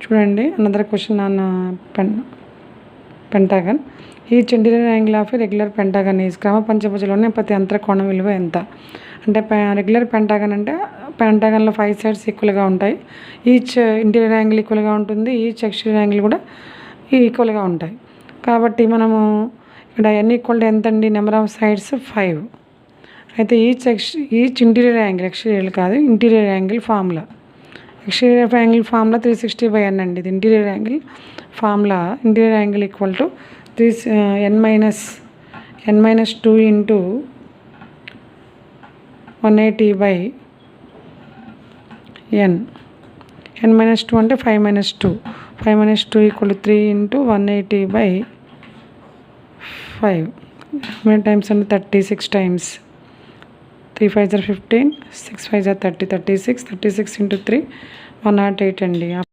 చూడండి another question on pentagon. Each interior angle of A regular pentagon is క్రమ పంచభుజంలోని ప్రతి అంతర కోణం విలువ ఎంత? అంటే రెగ్యులర్ పెంటాగన్ అంటే పెంటాగన్లో 5 సైడ్స్ ఈక్వల్గా ఉంటాయి. ఈచ్ ఇంటీరియర్ యాంగిల్ ఈక్వల్గా ఉంటుంది, ఈచ్ ఎక్స్టీరియర్ యాంగిల్ కూడా ఈక్వల్గా ఉంటాయి. కాబట్టి మనము ఇక్కడ n ఈక్వల్ ఎంత అండి? Number of sides 5. అయితే ఈచ్ ఇంటీరియర్ యాంగిల్, ఎక్స్టీరియర్ కాదు, interior angle formula. Exterior angle formula 360/n అండి. ఇది interior angle formula. Interior angle equal to n - 2 into 180/n. n - 2 అంటే 5 - 2. 5 - 2 ఈక్వల్ 3 ఇంటూ 180/5. many times అంటే 36 times. 3 5s are 15, 6 5s are 30, 36 into 3 108 అండి.